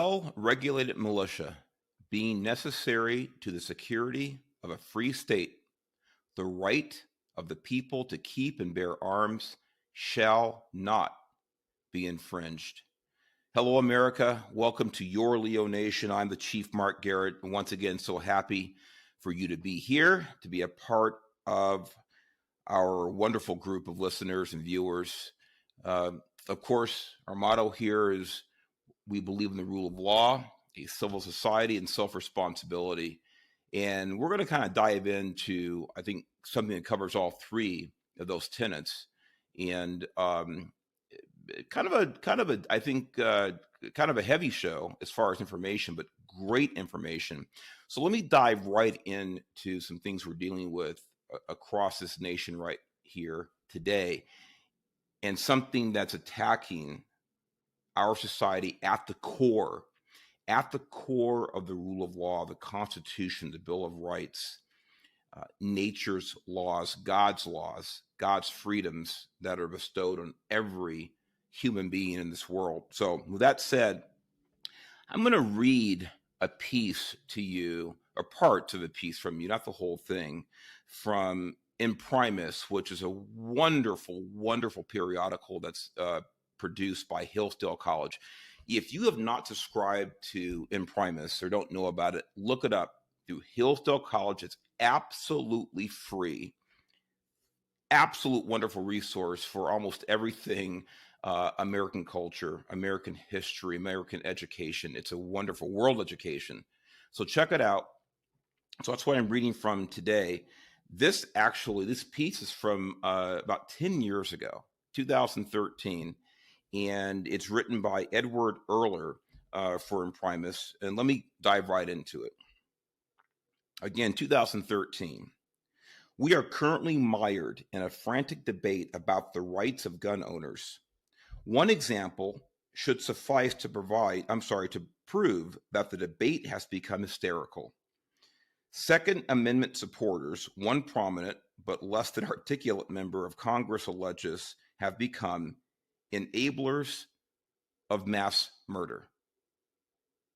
well-regulated militia being necessary to the security of a free state, the right of the people to keep and bear arms shall not be infringed. Hello, America. Welcome to your Leo Nation. I'm the Chief Mark Garrett. And once again, so happy for you to be here, to be a part of our wonderful group of listeners and viewers. Of course, our motto here is we believe in the rule of law, a civil society, and self-responsibility. And we're going to kind of dive into, I think, something that covers all three of those tenets. And kind of a, I think, kind of a heavy show as far as information, but great information. So let me dive right into some things we're dealing with across this nation right here today, and something that's attacking our society at the core of the rule of law, the Constitution, the Bill of Rights, nature's laws, God's freedoms that are bestowed on every human being in this world. So with that said, I'm going to read a piece to you, or parts of a piece from you, not the whole thing, from Imprimis, which is a wonderful, wonderful periodical that's produced by Hillsdale College. If you have not subscribed to Imprimis or don't know about it, look it up through Hillsdale College. It's absolutely free. Absolute wonderful resource for almost everything American culture, American history, American education. It's a wonderful world education. So check it out. So that's what I'm reading from today. This piece is from about 10 years ago, 2013. And it's written by Edward Erler for Imprimis. And let me dive right into it. Again, 2013. We are currently mired in a frantic debate about the rights of gun owners. One example should suffice to prove that the debate has become hysterical. Second Amendment supporters, one prominent but less than articulate member of Congress alleges, have become enablers of mass murder.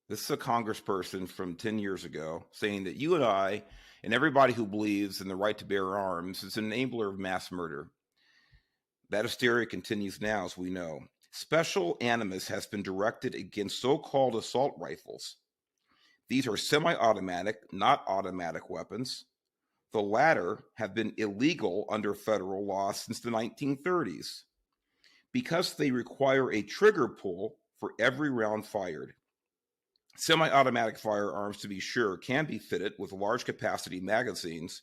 This is a congressperson from 10 years ago saying that you and I and everybody who believes in the right to bear arms is an enabler of mass murder. That hysteria continues now, as we know. Special animus has been directed against so-called assault rifles. These are semi-automatic, not automatic weapons. The latter have been illegal under federal law since the 1930s. Because they require a trigger pull for every round fired. Semi-automatic firearms, to be sure, can be fitted with large capacity magazines,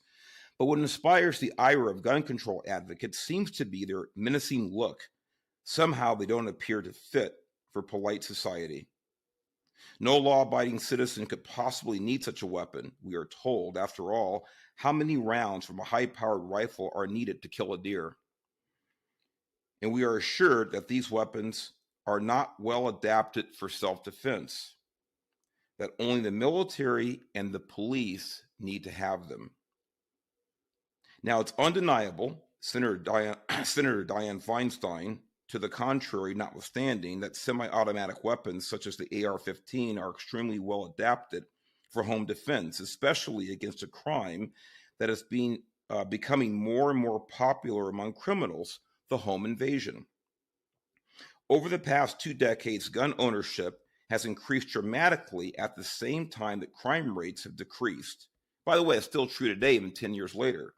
but what inspires the ire of gun control advocates seems to be their menacing look. Somehow they don't appear to fit for polite society. No law-abiding citizen could possibly need such a weapon, we are told. After all, how many rounds from a high-powered rifle are needed to kill a deer? And we are assured that these weapons are not well adapted for self-defense, that only the military and the police need to have them. Now, it's undeniable, Senator Dianne Feinstein, to the contrary notwithstanding, that semi-automatic weapons such as the AR-15 are extremely well adapted for home defense, especially against a crime that is becoming more and more popular among criminals, the home invasion. Over the past 2 decades, gun ownership has increased dramatically at the same time that crime rates have decreased. By the way, it's still true today, even 10 years later.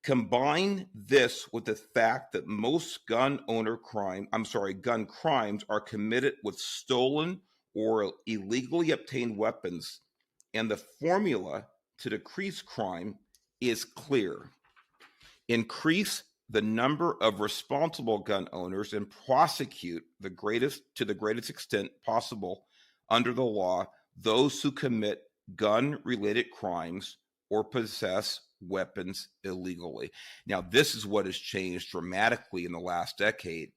Combine this with the fact that most gun crimes are committed with stolen or illegally obtained weapons, and the formula to decrease crime is clear. Increase the number of responsible gun owners and prosecute to the greatest extent possible under the law those who commit gun-related crimes or possess weapons illegally. Now, this is what has changed dramatically in the last decade,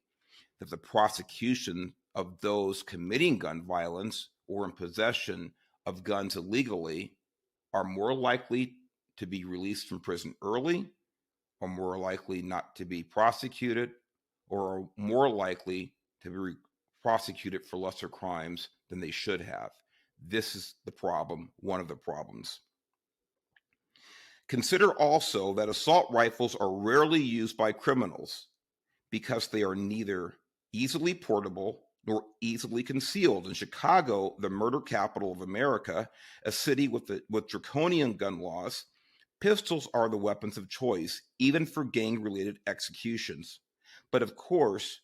that the prosecution of those committing gun violence or in possession of guns illegally are more likely to be released from prison early, are more likely not to be prosecuted, or are more likely to be prosecuted for lesser crimes than they should have. This is the problem, one of the problems. Consider also that assault rifles are rarely used by criminals because they are neither easily portable nor easily concealed. In Chicago, the murder capital of America, a city with draconian gun laws, pistols are the weapons of choice, even for gang-related executions. But of course,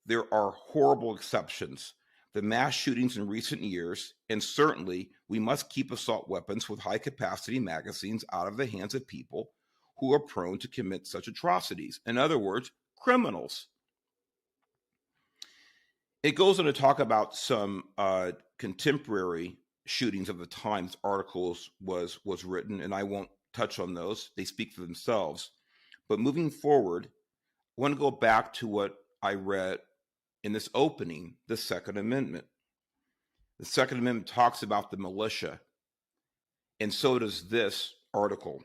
there are horrible exceptions. The mass shootings in recent years, and certainly we must keep assault weapons with high-capacity magazines out of the hands of people who are prone to commit such atrocities. In other words, criminals. It goes on to talk about some contemporary shootings of the times. Articles was written, and I won't touch on those. They speak for themselves. But moving forward, I want to go back to what I read in this opening, the Second Amendment. The Second Amendment talks about the militia, and so does this article.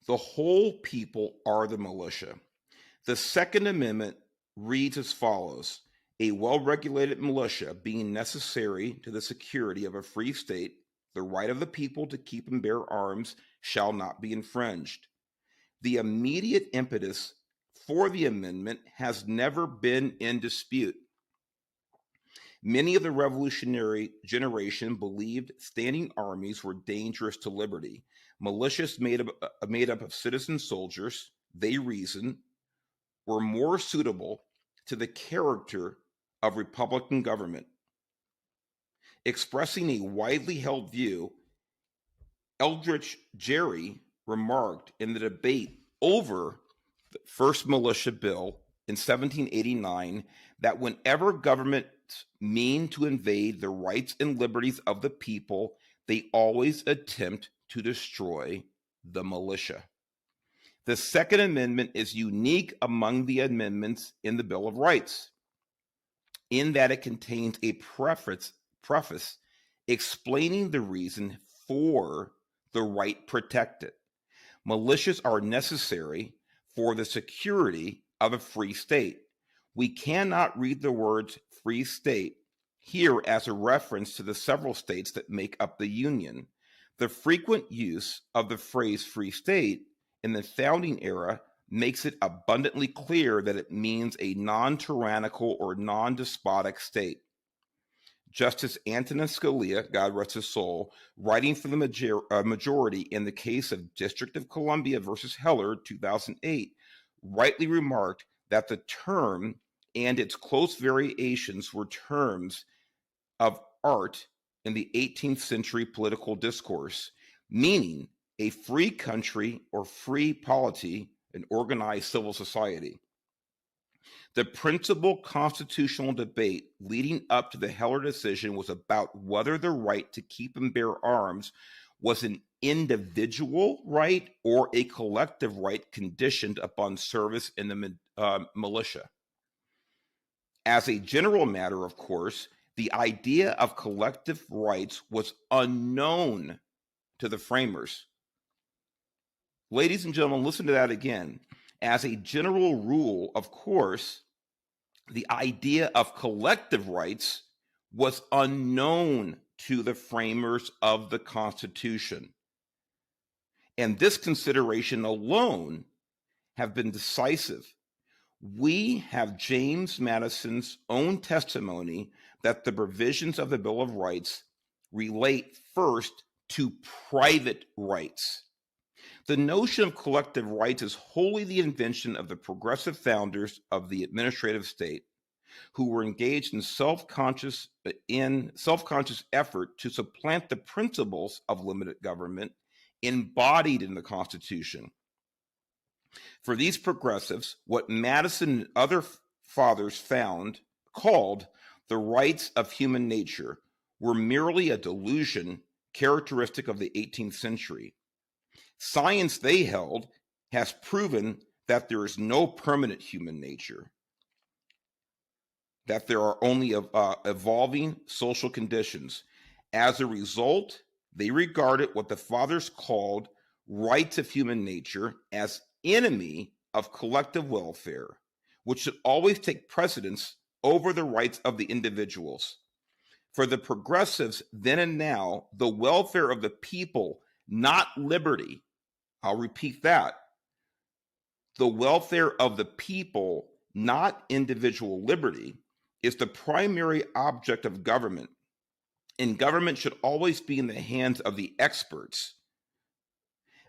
The whole people are the militia. The Second Amendment reads as follows: a well-regulated militia being necessary to the security of a free state, the right of the people to keep and bear arms shall not be infringed. The immediate impetus for the amendment has never been in dispute. Many of the revolutionary generation believed standing armies were dangerous to liberty. Militias made up of citizen soldiers, they reasoned, were more suitable to the character of Republican government. Expressing a widely held view, Eldridge Gerry remarked in the debate over the first militia bill in 1789 that whenever governments mean to invade the rights and liberties of the people, they always attempt to destroy the militia. The Second Amendment is unique among the amendments in the Bill of Rights in that it contains a preface explaining the reason for the right protected. Militias are necessary for the security of a free state. We cannot read the words free state here as a reference to the several states that make up the Union. The frequent use of the phrase free state in the founding era makes it abundantly clear that it means a non-tyrannical or non-despotic state. Justice Antonin Scalia, God rest his soul, writing for the majority in the case of District of Columbia versus Heller, 2008, rightly remarked that the term and its close variations were terms of art in the 18th century political discourse, meaning a free country or free polity, an organized civil society. The principal constitutional debate leading up to the Heller decision was about whether the right to keep and bear arms was an individual right or a collective right conditioned upon service in the militia. As a general matter, of course, the idea of collective rights was unknown to the framers. Ladies and gentlemen, listen to that again. As a general rule, of course, the idea of collective rights was unknown to the framers of the Constitution. And this consideration alone have been decisive. We have James Madison's own testimony that the provisions of the Bill of Rights relate first to private rights. The notion of collective rights is wholly the invention of the progressive founders of the administrative state, who were engaged in self-conscious effort to supplant the principles of limited government embodied in the Constitution. For these progressives, what Madison and other fathers called the rights of human nature were merely a delusion characteristic of the 18th century. Science, they held, has proven that there is no permanent human nature, that there are only evolving social conditions. As a result, they regarded what the fathers called rights of human nature as enemy of collective welfare, which should always take precedence over the rights of the individuals. For the progressives then and now, the welfare of the people, not liberty. I'll repeat that. The welfare of the people, not individual liberty, is the primary object of government, and government should always be in the hands of the experts.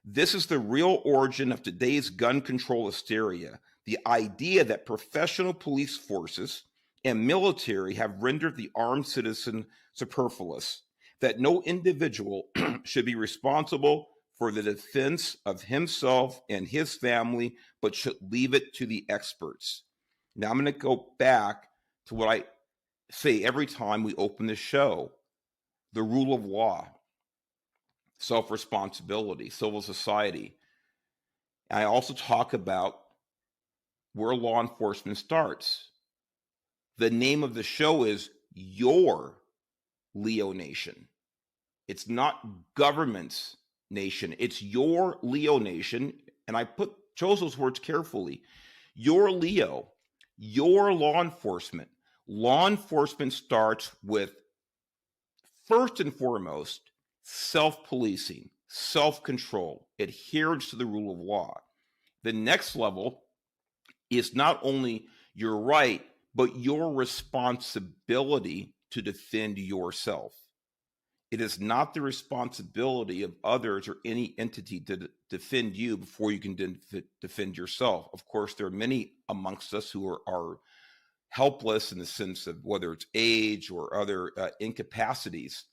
This is the real origin of today's gun control hysteria, the idea that professional police forces and military have rendered the armed citizen superfluous, that no individual should be responsible for the defense of himself and his family, but should leave it to the experts. Now I'm going to go back to what I say every time we open the show: the rule of law, self-responsibility, civil society. I also talk about where law enforcement starts. The name of the show is Your Leo Nation. It's not government's nation. It's your Leo Nation. And I chose those words carefully. Your Leo, your law enforcement. Law enforcement starts with, first and foremost, self-policing, self-control, adherence to the rule of law. The next level is not only your right, but your responsibility to defend yourself. It is not the responsibility of others or any entity to defend you before you can defend yourself. Of course, there are many amongst us who are helpless in the sense of whether it's age or other incapacities.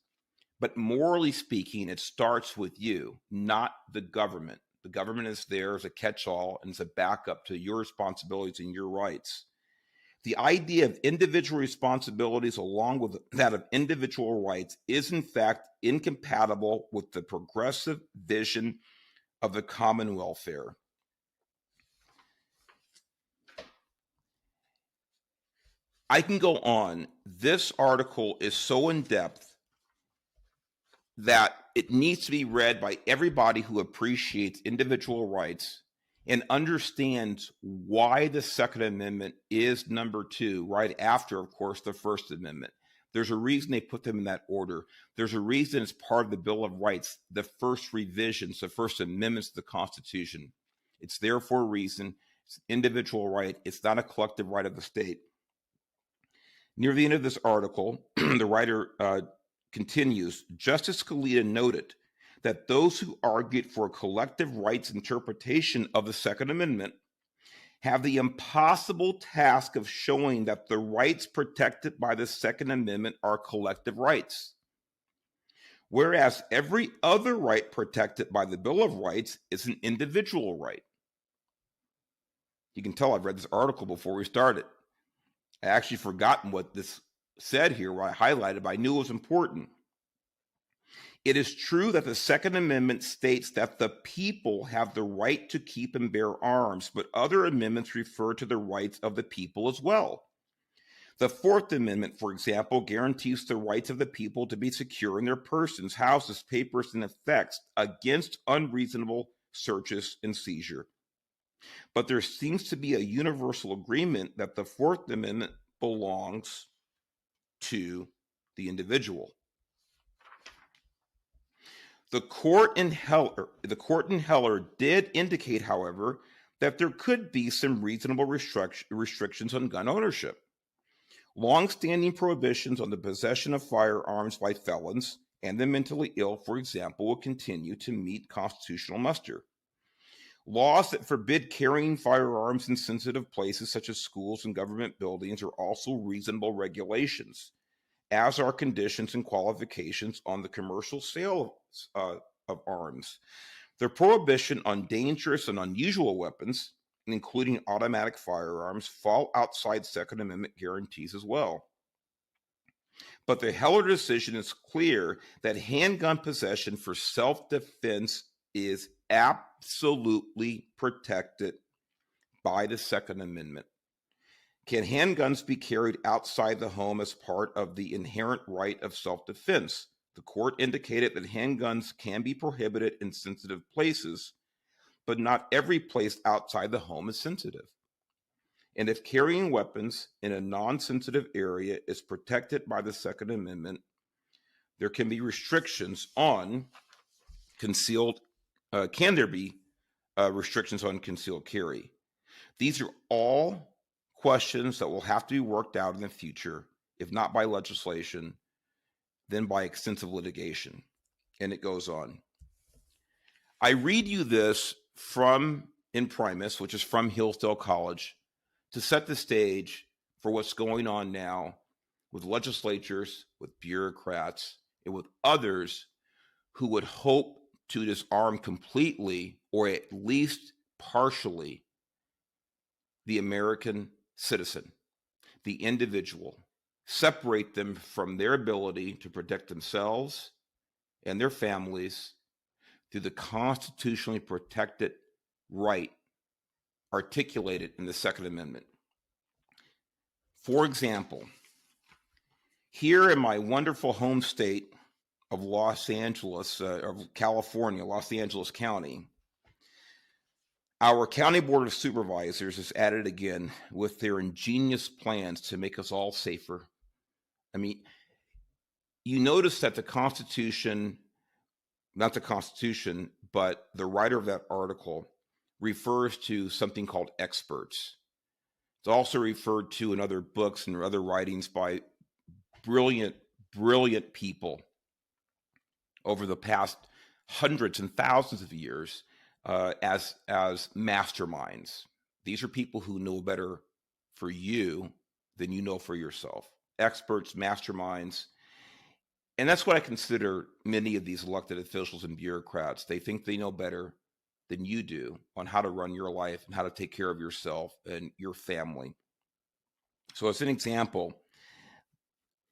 But morally speaking, it starts with you, not the government. The government is there as a catch-all and as a backup to your responsibilities and your rights. The idea of individual responsibilities along with that of individual rights is in fact incompatible with the progressive vision of the common welfare. I can go on. This article is so in-depth that it needs to be read by everybody who appreciates individual rights and understands why the Second Amendment is number 2, right after, of course, the First Amendment. There's a reason they put them in that order. There's a reason it's part of the Bill of Rights, the first revisions, the first amendments to the Constitution. It's there for a reason. It's an individual right. It's not a collective right of the state. Near the end of this article, the writer continues, Justice Scalia noted that those who argued for a collective rights interpretation of the Second Amendment have the impossible task of showing that the rights protected by the Second Amendment are collective rights, whereas every other right protected by the Bill of Rights is an individual right. You can tell I've read this article before we started. I actually forgotten what this said here, what I highlighted, but I knew it was important. It is true that the Second Amendment states that the people have the right to keep and bear arms, but other amendments refer to the rights of the people as well. The Fourth Amendment, for example, guarantees the rights of the people to be secure in their persons, houses, papers, and effects against unreasonable searches and seizure. But there seems to be a universal agreement that the Fourth Amendment belongs to the individual. The court in Heller did indicate, however, that there could be some reasonable restrictions on gun ownership. Long-standing prohibitions on the possession of firearms by felons and the mentally ill, for example, will continue to meet constitutional muster. Laws that forbid carrying firearms in sensitive places such as schools and government buildings are also reasonable regulations, as are conditions and qualifications on the commercial sale of arms. The prohibition on dangerous and unusual weapons, including automatic firearms, fall outside Second Amendment guarantees as well. But the Heller decision is clear that handgun possession for self-defense is absolutely protected by the Second Amendment. Can handguns be carried outside the home as part of the inherent right of self-defense? The court indicated that handguns can be prohibited in sensitive places, but not every place outside the home is sensitive. And if carrying weapons in a non-sensitive area is protected by the Second Amendment, there can be restrictions on concealed, can there be restrictions on concealed carry? These are all questions that will have to be worked out in the future, if not by legislation, then by extensive litigation. And it goes on. I read you this from In Primis, which is from Hillsdale College, to set the stage for what's going on now with legislatures, with bureaucrats, and with others who would hope to disarm completely, or at least partially, the American citizen, the individual, separate them from their ability to protect themselves and their families through the constitutionally protected right articulated in the Second Amendment. For example, here in my wonderful home state of Los Angeles, of California, Los Angeles County, our County Board of Supervisors is at it again with their ingenious plans to make us all safer. I mean, you notice that the Constitution, not the Constitution, but the writer of that article refers to something called experts. It's also referred to in other books and other writings by brilliant people over the past hundreds and thousands of years as masterminds. These are people who know better for you than you know for yourself. Experts, masterminds. And that's what I consider many of these elected officials and bureaucrats. They think they know better than you do on how to run your life and how to take care of yourself and your family. So as an example,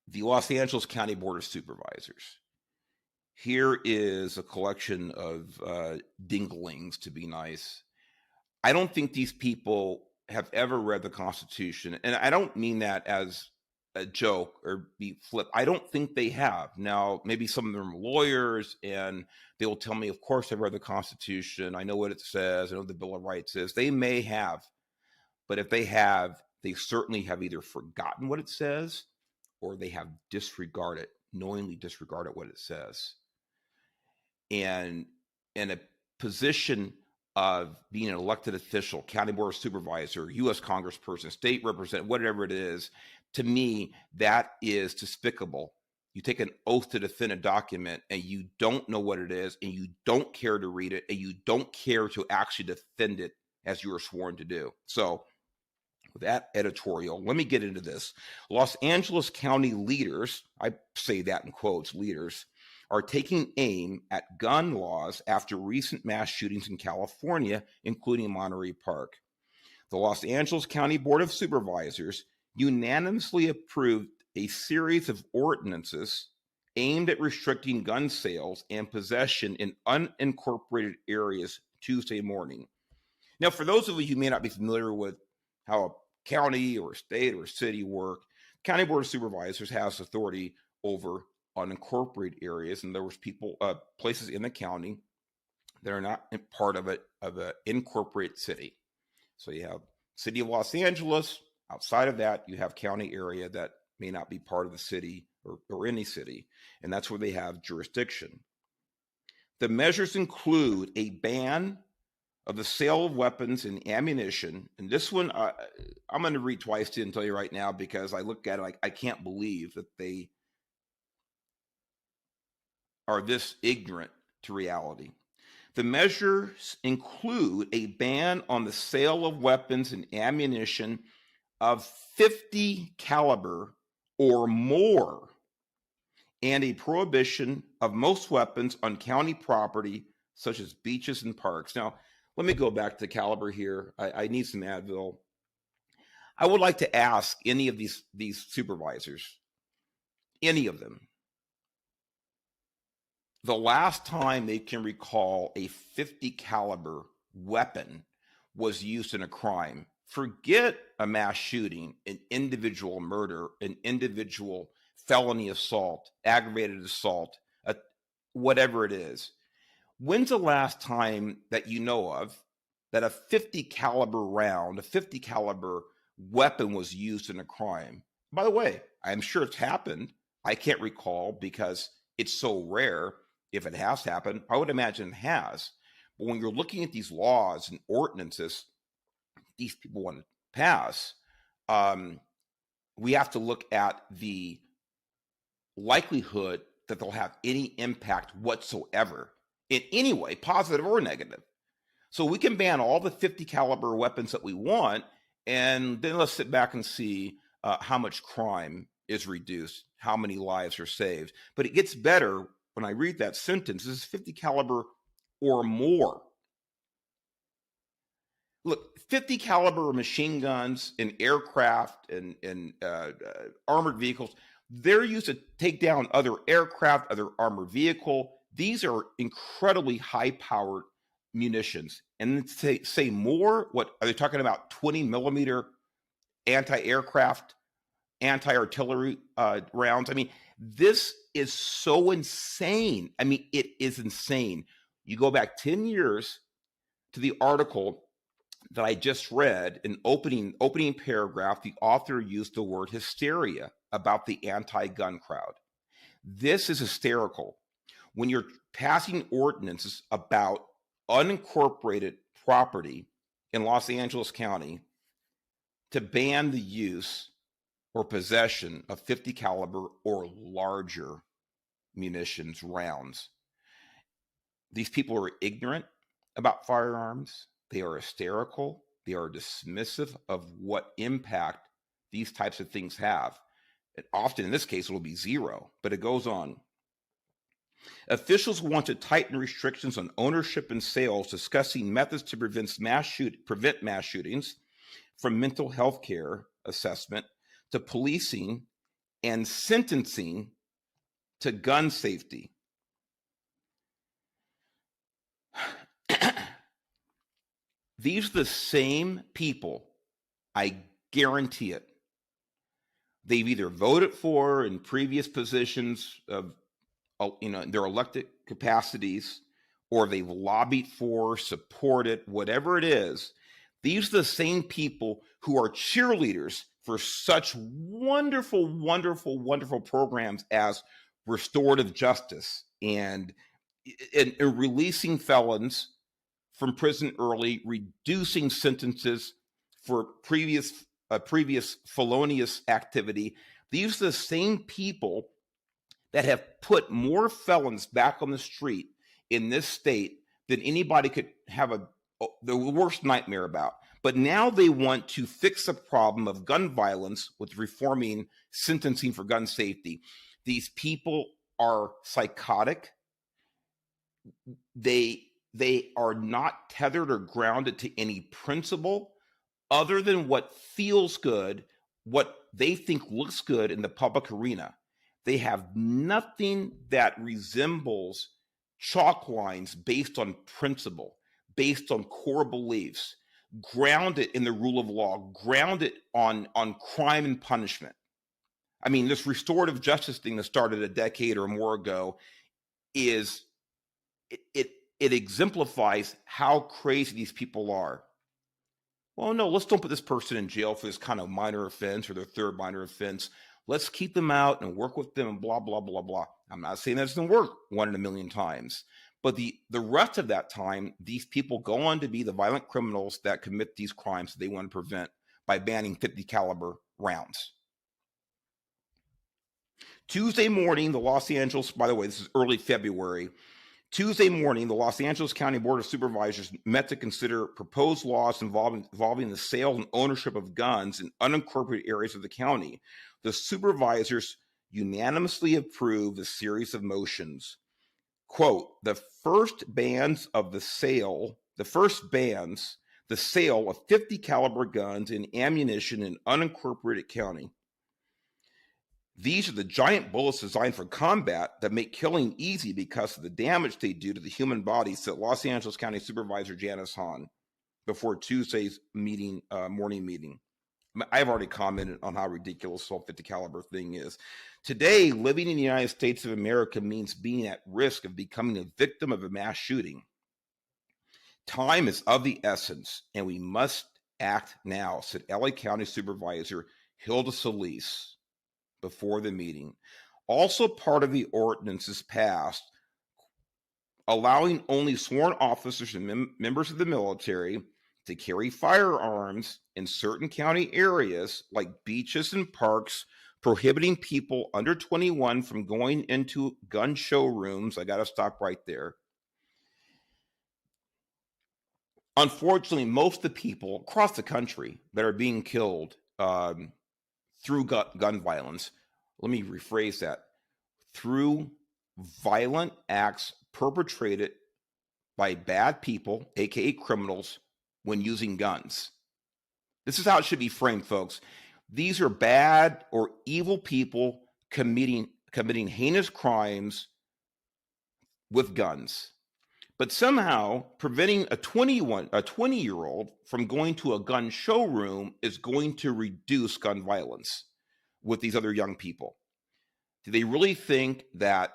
the Los Angeles County Board of Supervisors. Here is a collection of dinglings, to be nice. I don't think these people have ever read the Constitution, and I don't mean that as a joke or be flip. I don't think they have. Now, maybe some of them are lawyers, and they will tell me, of course, I've read the Constitution. I know what it says. I know what the Bill of Rights is. They may have, but if they have, they certainly have either forgotten what it says or they have disregarded, knowingly disregarded what it says. And in a position of being an elected official, county board supervisor, U.S. congressperson, state representative, whatever it is, to me, that is despicable. You take an oath to defend a document and you don't know what it is and you don't care to read it and you don't care to actually defend it as you are sworn to do. So with that editorial, let me get into this. Los Angeles County leaders, I say that in quotes, leaders, are taking aim at gun laws after recent mass shootings in California, including Monterey Park. The Los Angeles County Board of Supervisors unanimously approved a series of ordinances aimed at restricting gun sales and possession in unincorporated areas Tuesday morning. Now, for those of you who may not be familiar with how a county or state or city work, County Board of Supervisors has authority over unincorporated areas, and there was places in the county that are not part of an incorporated city. So you have city of Los Angeles. Outside of that, you have county area that may not be part of the city or any city, and that's where they have jurisdiction. The measures include a ban of the sale of weapons and ammunition. And this one, I'm going to read twice to tell you right now, because I look at it, I can't believe that they are this ignorant to reality. The measures include a ban on the sale of weapons and ammunition of 50 caliber or more, and a prohibition of most weapons on county property, such as beaches and parks. Now, let me go back to caliber here. I need some Advil. I would like to ask any of these supervisors, any of them, the last time they can recall a 50 caliber weapon was used in a crime. Forget a mass shooting, an individual murder, an individual felony assault, aggravated assault, whatever it is. When's the last time that you know of that a 50 caliber round, a 50 caliber weapon was used in a crime. By the way, I'm sure it's happened. I can't recall because it's so rare. If it has happened, I would imagine it has. But when you're looking at these laws and ordinances these people want to pass, we have to look at the likelihood that they'll have any impact whatsoever in any way, positive or negative. So we can ban all the 50 caliber weapons that we want, and then let's sit back and see how much crime is reduced, how many lives are saved. But it gets better when I read that sentence. This is 50 caliber or more. Look, 50 caliber machine guns and aircraft and armored vehicles, they're used to take down other aircraft, other armored vehicle. These are incredibly high-powered munitions. And say more, what are they talking about? 20 millimeter anti-aircraft, anti-artillery rounds. I mean, this is so insane. I mean, it is insane. You go back 10 years to the article that I just read, in opening paragraph, the author used the word hysteria about the anti-gun crowd. This is hysterical. When you're passing ordinances about unincorporated property in Los Angeles County to ban the use or possession of 50 caliber or larger munitions rounds. These people are ignorant about firearms. They are hysterical. They are dismissive of what impact these types of things have. And often in this case, it will be zero, but it goes on. Officials want to tighten restrictions on ownership and sales, discussing methods to prevent mass shootings, from mental health care assessment to policing and sentencing to gun safety. These are the same people, I guarantee it. They've either voted for in previous positions of, their elected capacities, or they've lobbied for, supported, whatever it is. These are the same people who are cheerleaders for such wonderful, wonderful, wonderful programs as restorative justice and releasing felons from prison early, reducing sentences for previous felonious activity. These are the same people that have put more felons back on the street in this state than anybody could have the worst nightmare about. But now they want to fix the problem of gun violence with reforming sentencing for gun safety. These people are psychotic. They are not tethered or grounded to any principle other than what feels good, what they think looks good in the public arena. They have nothing that resembles chalk lines based on principle, based on core beliefs, grounded in the rule of law, grounded on crime and punishment. I mean, this restorative justice thing that started a decade or more ago is it exemplifies how crazy these people are. Well, no, let's don't put this person in jail for this kind of minor offense or their third minor offense. Let's keep them out and work with them and blah, blah, blah, blah. I'm not saying that doesn't work 1 in a million times. But the rest of that time, these people go on to be the violent criminals that commit these crimes that they want to prevent by banning 50 caliber rounds. Tuesday morning, the Los Angeles, by the way, this is early February. Tuesday morning, the Los Angeles County Board of Supervisors met to consider proposed laws involving the sale and ownership of guns in unincorporated areas of the county. The supervisors unanimously approved a series of motions. Quote, the first bans the sale of 50 caliber guns and ammunition in unincorporated county. These are the giant bullets designed for combat that make killing easy because of the damage they do to the human body, said Los Angeles County Supervisor Janice Hahn before Tuesday's morning meeting. I've already commented on how ridiculous the whole 50 caliber thing is. Today, living in the United States of America means being at risk of becoming a victim of a mass shooting. Time is of the essence, and we must Act now, said LA County Supervisor Hilda Solis before the meeting. Also part of the ordinance is passed allowing only sworn officers and members of the military to carry firearms in certain county areas like beaches and parks, prohibiting people under 21 from going into gun showrooms. I got to stop right there. Unfortunately, most of the people across the country that are being killed through gun violence, let me rephrase that, through violent acts perpetrated by bad people, aka criminals, when using guns. This is how it should be framed, folks. These are bad or evil people committing heinous crimes with guns. But somehow preventing a 20-year-old from going to a gun showroom is going to reduce gun violence with these other young people. Do they really think that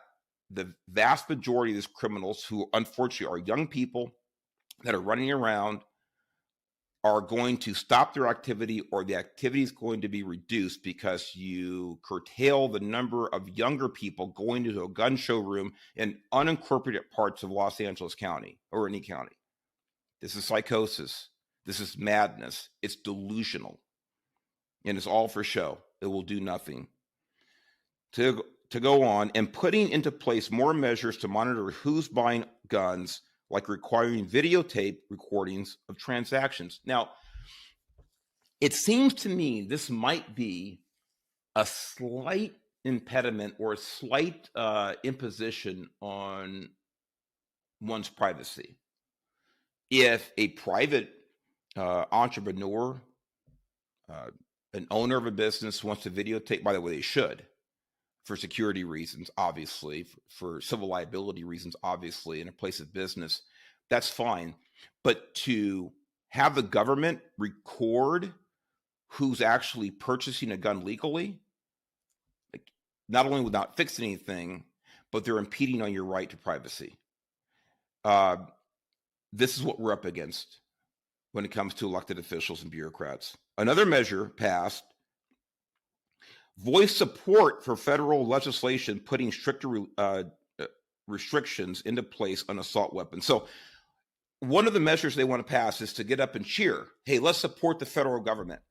the vast majority of these criminals, who unfortunately are young people that are running around, are going to stop their activity, or the activity is going to be reduced because you curtail the number of younger people going to a gun showroom in unincorporated parts of Los Angeles County or any county? This is psychosis. This is madness. It's delusional. And it's all for show. It will do nothing. To go on, and putting into place more measures to monitor who's buying guns, like requiring videotape recordings of transactions. Now, it seems to me this might be a slight impediment or a slight imposition on one's privacy. If a private entrepreneur, an owner of a business wants to videotape, by the way, they should, for security reasons, obviously, for civil liability reasons, obviously, in a place of business, that's fine. But to have the government record who's actually purchasing a gun legally, like, not only without fixing anything, but they're impeding on your right to privacy. This is what we're up against when it comes to elected officials and bureaucrats. Another measure passed voiced support for federal legislation putting stricter restrictions into place on assault weapons. So one of the measures they want to pass is to get up and cheer. Hey, let's support the federal government.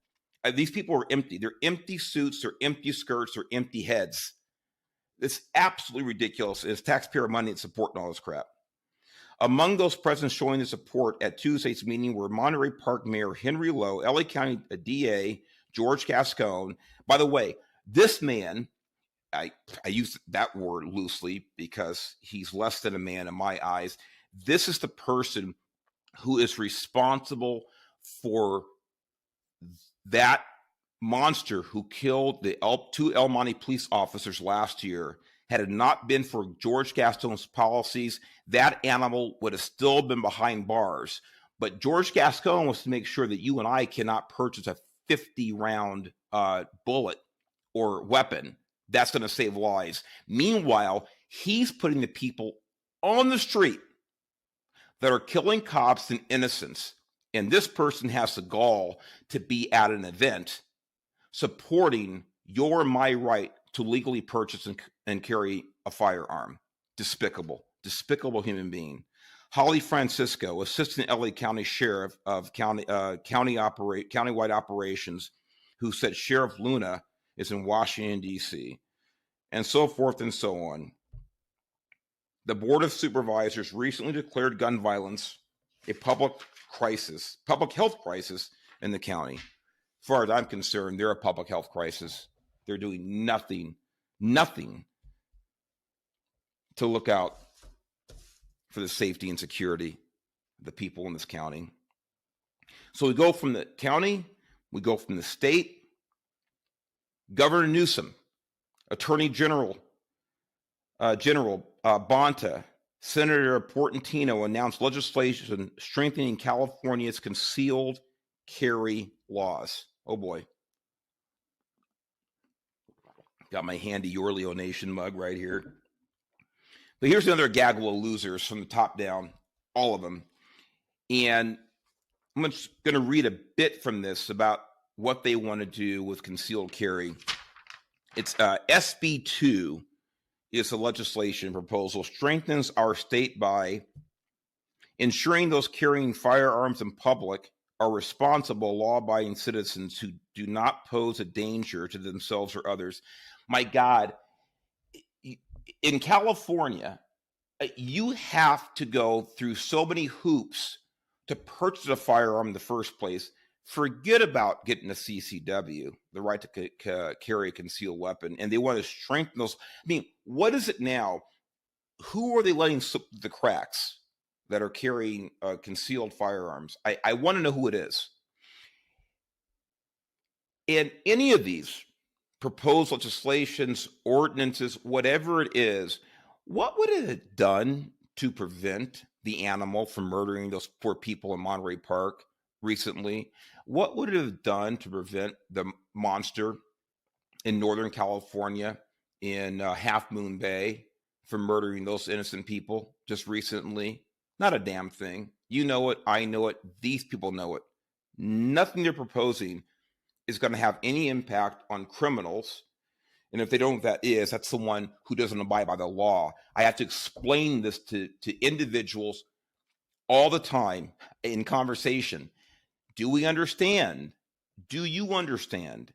These people are empty. They're empty suits, they're empty skirts, they're empty heads. It's absolutely ridiculous. It's taxpayer money that's supporting all this crap. Among those present showing the support at Tuesday's meeting were Monterey Park Mayor Henry Lowe, LA County DA George Gascon. By the way, this man, I use that word loosely because he's less than a man in my eyes. This is the person who is responsible for that monster who killed the two El Monte police officers last year. Had it not been for George Gascon's policies, that animal would have still been behind bars. But George Gascon wants to make sure that you and I cannot purchase a 50-round bullet or weapon that's going to save lives. Meanwhile, he's putting the people on the street that are killing cops and innocents. And this person has the gall to be at an event supporting your and my right to legally purchase and carry a firearm. Despicable human being. Holly Francisco, Assistant LA County Sheriff of countywide operations, who said Sheriff Luna is in Washington, D.C., and so forth and so on. The Board of Supervisors recently declared gun violence a public health crisis in the county. As far as I'm concerned, they're a public health crisis. They're doing nothing to look out for the safety and security of the people in this county. So we go from the county, we go from the state. Governor Newsom, Attorney General Bonta, Senator Portantino announced legislation strengthening California's concealed carry laws. Oh boy. Got my handy Yorlio Nation mug right here. But here's another gaggle of losers from the top down, all of them. And I'm just going to read a bit from this about what they want to do with concealed carry. It's SB 2 is a legislation proposal, strengthens our state by ensuring those carrying firearms in public are responsible, law-abiding citizens who do not pose a danger to themselves or others. My God, in California, you have to go through so many hoops to purchase a firearm in the first place. Forget about getting a CCW, the right to carry a concealed weapon, and they want to strengthen those. I mean, what is it now? Who are they letting slip the cracks that are carrying concealed firearms? I want to know who it is. And any of these proposed legislations, ordinances, whatever it is, what would it have done to prevent the animal from murdering those poor people in Monterey Park recently? What would it have done to prevent the monster in Northern California in Half Moon Bay from murdering those innocent people just recently? Not a damn thing. You know it. I know it. These people know it. Nothing they're proposing is going to have any impact on criminals. And if they don't know what that is, that's someone who doesn't abide by the law. I have to explain this to individuals all the time in conversation. Do we understand? Do you understand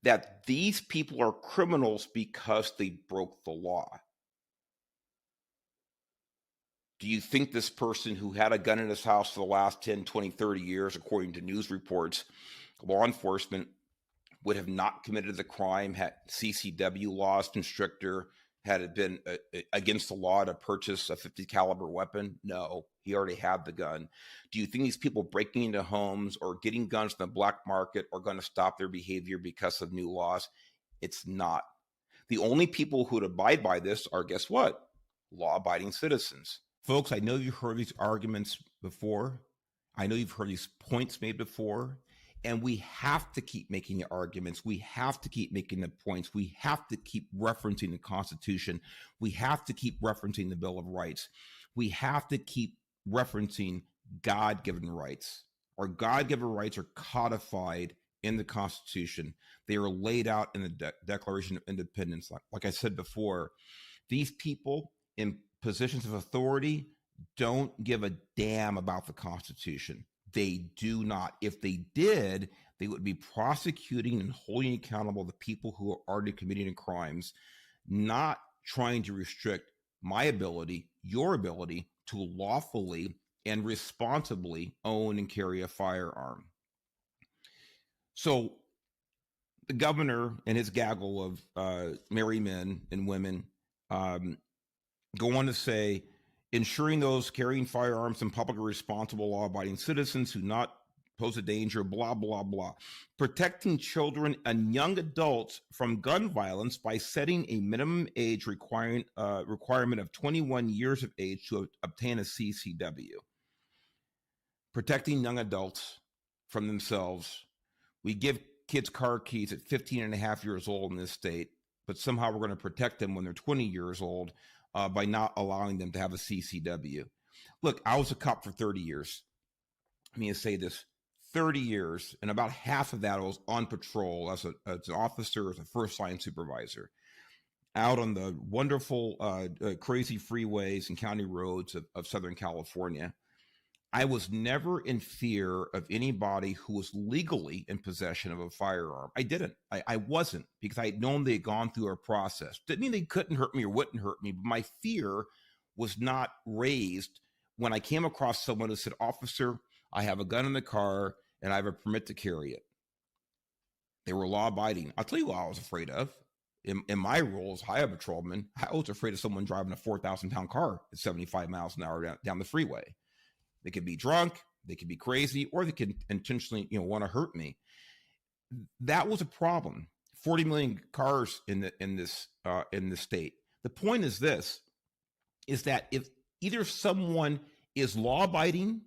that these people are criminals because they broke the law? Do you think this person who had a gun in his house for the last 10, 20, 30 years, according to news reports, law enforcement would have not committed the crime had CCW laws been stricter, had it been against the law to purchase a 50 caliber weapon? No, he already had the gun. Do you think these people breaking into homes or getting guns in the black market are going to stop their behavior because of new laws? It's not. The only people who would abide by this are, guess what? Law-abiding citizens. Folks, I know you've heard these arguments before. I know you've heard these points made before. And we have to keep making the arguments. We have to keep making the points. We have to keep referencing the Constitution. We have to keep referencing the Bill of Rights. We have to keep referencing God-given rights. Our God-given rights are codified in the Constitution. They are laid out in the Declaration of Independence. Like I said before, these people in positions of authority don't give a damn about the Constitution. They do not. If they did, they would be prosecuting and holding accountable the people who are already committing crimes, not trying to restrict my ability, your ability to lawfully and responsibly own and carry a firearm. So the governor and his gaggle of merry men and women go on to say, ensuring those carrying firearms in public are responsible, law-abiding citizens who not pose a danger, blah, blah, blah. Protecting children and young adults from gun violence by setting a minimum age requirement of 21 years of age to obtain a CCW. Protecting young adults from themselves. We give kids car keys at 15 and a half years old in this state, but somehow we're going to protect them when they're 20 years old by not allowing them to have a CCW. Look, I was a cop for 30 years. Let me say this, 30 years, and about half of that I was on patrol as an officer, as a first line supervisor, out on the wonderful, crazy freeways and county roads of Southern California. I was never in fear of anybody who was legally in possession of a firearm. I didn't. I wasn't, because I had known they had gone through a process. Didn't mean they couldn't hurt me or wouldn't hurt me, but my fear was not raised when I came across someone who said, "Officer, I have a gun in the car and I have a permit to carry it." They were law-abiding. I'll tell you what I was afraid of. In my role as highway patrolman, I was afraid of someone driving a 4,000-pound car at 75 miles an hour down the freeway. They could be drunk, they could be crazy, or they could intentionally, want to hurt me. That was a problem. 40 million cars in this state. The point is this: is that if either someone is law-abiding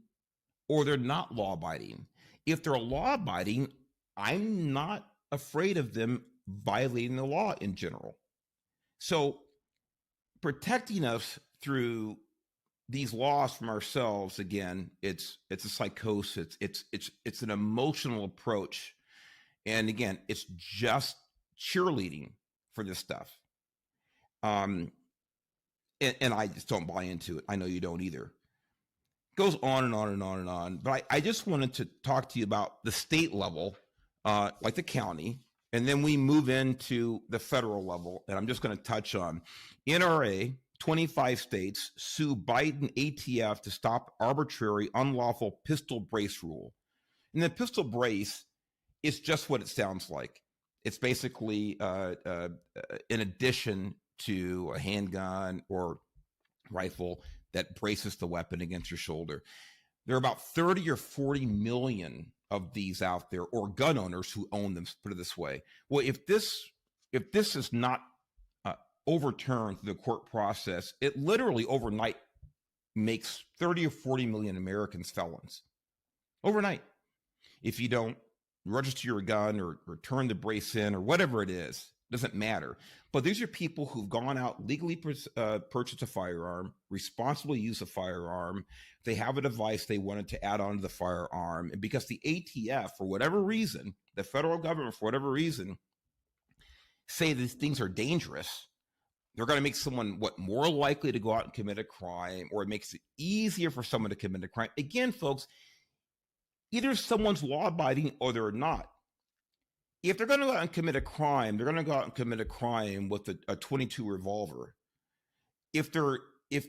or they're not law-abiding. If they're law-abiding, I'm not afraid of them violating the law in general. So protecting us through these laws from ourselves, again, it's a psychosis. It's an emotional approach. And again, it's just cheerleading for this stuff. And I just don't buy into it. I know you don't either. Goes on and on and on and on. But I just wanted to talk to you about the state level, like the county, and then we move into the federal level. And I'm just going to touch on NRA. 25 states sue Biden ATF to stop arbitrary, unlawful pistol brace rule. And the pistol brace is just what it sounds like. It's basically in addition to a handgun or rifle that braces the weapon against your shoulder. There are about 30 or 40 million of these out there, or gun owners who own them, put it this way. Well, if this is not overturned through the court process, it literally overnight makes 30 or 40 million Americans felons. Overnight. If you don't register your gun or turn the brace in or whatever it is, doesn't matter. But these are people who've gone out, legally purchased a firearm, responsibly used a firearm. They have a device they wanted to add on to the firearm. And because the ATF, for whatever reason, the federal government, for whatever reason, say these things are dangerous, they're going to make someone, more likely to go out and commit a crime, or it makes it easier for someone to commit a crime. Again, folks, either someone's law-abiding or they're not. If they're going to go out and commit a crime, they're going to go out and commit a crime with a 22 revolver. If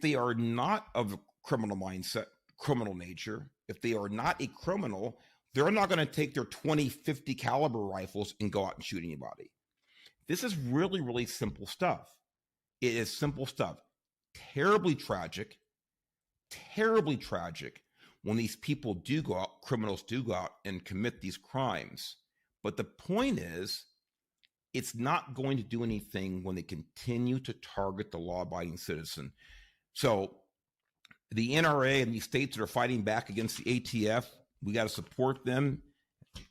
they are not of a criminal mindset, criminal nature, if they are not a criminal, they're not going to take their 20-50 caliber rifles and go out and shoot anybody. This is really, really simple stuff. It is simple stuff. Terribly tragic when these people do go out, criminals do go out and commit these crimes. But the point is, it's not going to do anything when they continue to target the law-abiding citizen. So the NRA and these states that are fighting back against the ATF, we got to support them.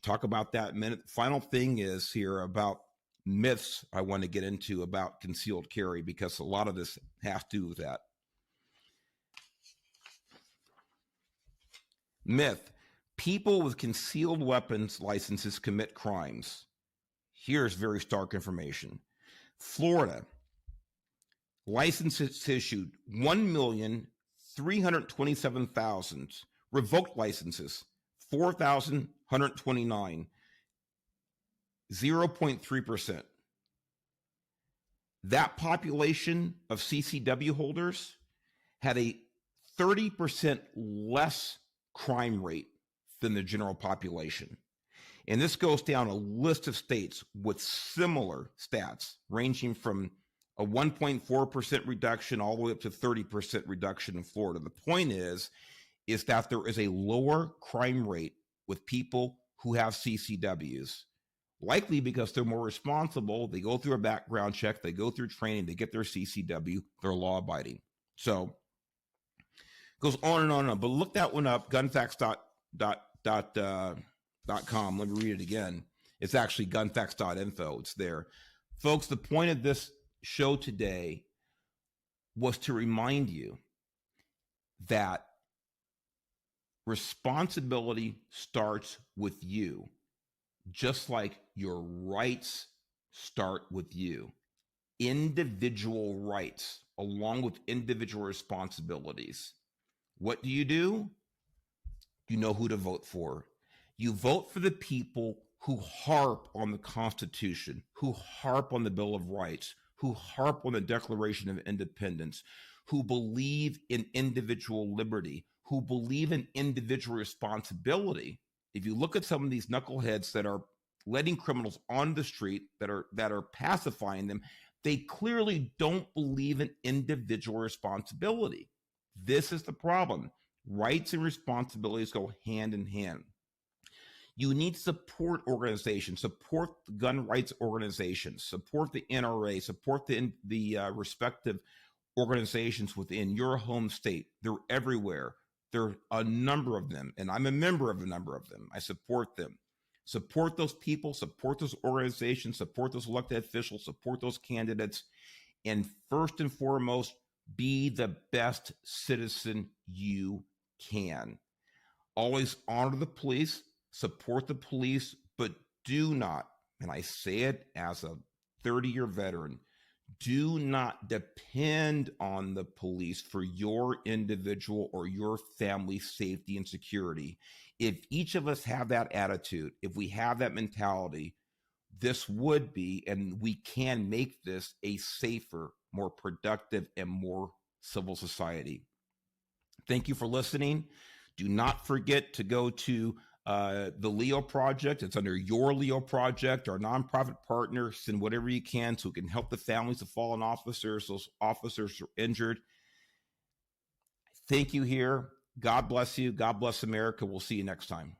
Talk about that in a minute. The final thing is here about myths I want to get into about concealed carry, because a lot of this has to do with that. Myth: people with concealed weapons licenses commit crimes. Here's very stark information. Florida, licenses issued 1,327,000. Revoked licenses, 4,129. 0.3%. That population of CCW holders had a 30% less crime rate than the general population. And this goes down a list of states with similar stats, ranging from a 1.4% reduction all the way up to 30% reduction in Florida. The point is that there is a lower crime rate with people who have CCWs. Likely because they're more responsible. They go through a background check. They go through training. They get their CCW. They're law-abiding. So it goes on and on and on. But look that one up, gunfacts.com. Let me read it again. It's actually gunfacts.info. It's there. Folks, the point of this show today was to remind you that responsibility starts with you. Just like your rights start with you. Individual rights along with individual responsibilities. What do? You know who to vote for. You vote for the people who harp on the Constitution, who harp on the Bill of Rights, who harp on the Declaration of Independence, who believe in individual liberty, who believe in individual responsibility. If you look at some of these knuckleheads that are letting criminals on the street, that are pacifying them, they clearly don't believe in individual responsibility. This is the problem. Rights and responsibilities go hand in hand. You need support organizations, support the gun rights organizations, support the NRA, support the respective organizations within your home state. They're everywhere. There are a number of them, and I'm a member of a number of them. I support them. Support those people, support those organizations, support those elected officials, support those candidates, and first and foremost, Be the best citizen you can. Always honor the police, support the police, but do not, and I say it as a 30-year veteran, do not depend on the police for your individual or your family safety and security. If each of us have that attitude, if we have that mentality, this would be, and we can make this a safer, more productive, and more civil society. Thank you for listening. Do not forget to go to the Leo Project. It's under Your Leo Project, our nonprofit partner. Send whatever you can so we can help the families of fallen officers, those officers who are injured. Thank you here. God bless you. God bless America. We'll see you next time.